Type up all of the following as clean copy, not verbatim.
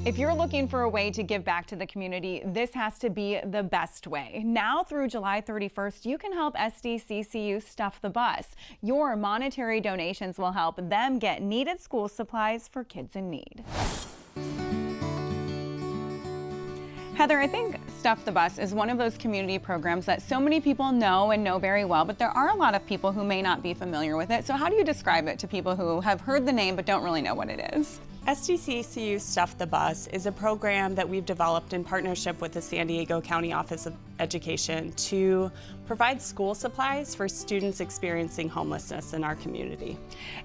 If you're looking for a way to give back to the community, this has to be the best way. Now through July 31st, you can help SDCCU stuff the bus. Your monetary donations will help them get needed school supplies for kids in need. Heather, I think Stuff the Bus is one of those community programs that so many people know and know very well, but there are a lot of people who may not be familiar with it. So how do you describe it to people who have heard the name but don't really know what it is? SDCCU Stuff the Bus is a program that we've developed in partnership with the San Diego County Office of Education to provide school supplies for students experiencing homelessness in our community.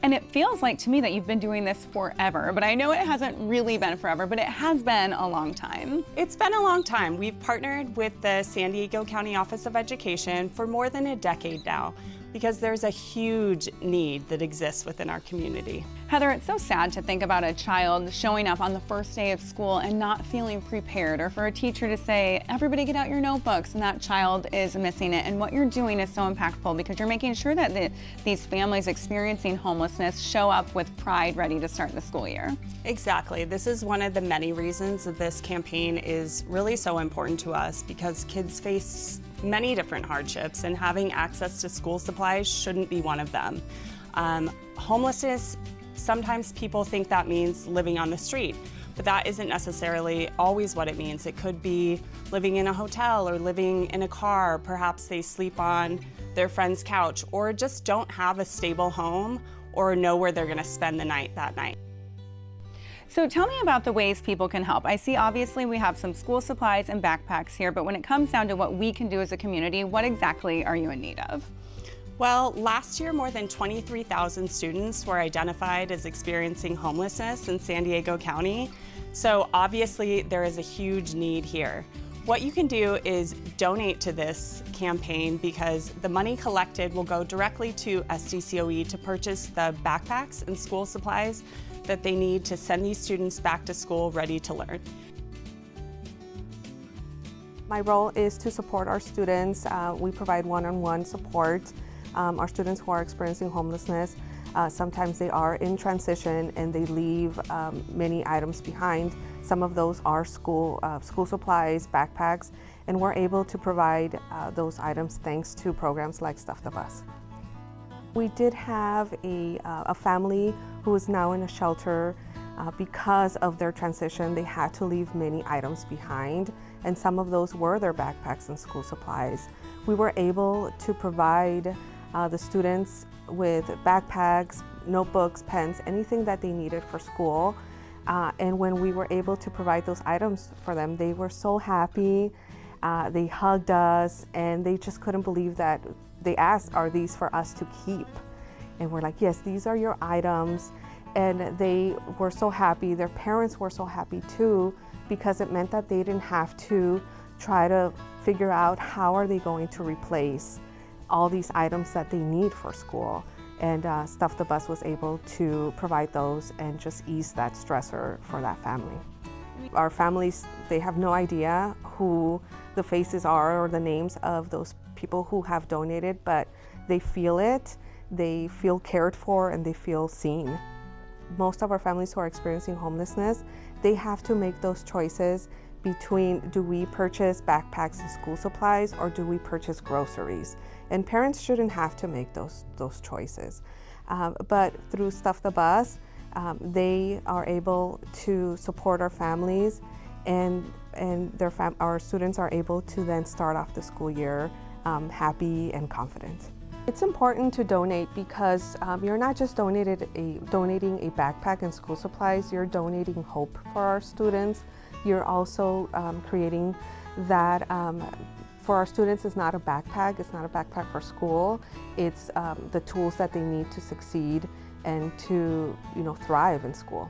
And it feels like to me that you've been doing this forever, but I know it hasn't really been forever, but it has been a long time. It's been a long time. We've partnered with the San Diego County Office of Education for more than a decade now, because there's a huge need that exists within our community. Heather, it's so sad to think about a child showing up on the first day of school and not feeling prepared, or for a teacher to say, everybody get out your notebooks, and that child is missing it. And what you're doing is so impactful because you're making sure that these families experiencing homelessness show up with pride, ready to start the school year. Exactly. This is one of the many reasons that this campaign is really so important to us, because kids face many different hardships, and having access to school supplies shouldn't be one of them. Homelessness, sometimes people think that means living on the street, but that isn't necessarily always what it means. It could be living in a hotel or living in a car. Perhaps they sleep on their friend's couch, or just don't have a stable home or know where they're going to spend the night that night. So tell me about the ways people can help. I see obviously we have some school supplies and backpacks here, but when it comes down to what we can do as a community, what exactly are you in need of? Well, last year more than 23,000 students were identified as experiencing homelessness in San Diego County. So obviously there is a huge need here. What you can do is donate to this campaign, because the money collected will go directly to SDCOE to purchase the backpacks and school supplies that they need to send these students back to school ready to learn. My role is to support our students. We provide one-on-one support. Our students who are experiencing homelessness, sometimes they are in transition and they leave many items behind. Some of those are school supplies, backpacks, and we're able to provide those items thanks to programs like Stuff the Bus. We did have a family who is now in a shelter. Because of their transition, they had to leave many items behind, and some of those were their backpacks and school supplies. We were able to provide the students with backpacks, notebooks, pens, anything that they needed for school. And when we were able to provide those items for them, they were so happy. They hugged us, and they just couldn't believe that. They asked, are these for us to keep? And we're like, yes, these are your items. And they were so happy. Their parents were so happy too, because it meant that they didn't have to try to figure out how are they going to replace all these items that they need for school. And Stuff the Bus was able to provide those and just ease that stressor for that family. Our families, they have no idea who the faces are or the names of those people who have donated, but they feel it, they feel cared for, and they feel seen. Most of our families who are experiencing homelessness, they have to make those choices between, do we purchase backpacks and school supplies, or do we purchase groceries? And parents shouldn't have to make those choices. But through Stuff the Bus, they are able to support our families, and our students are able to then start off the school year happy and confident. It's important to donate because you're not just donating a backpack and school supplies, you're donating hope for our students. You're also creating that for our students, it's not a backpack for school. It's the tools that they need to succeed and to thrive in school.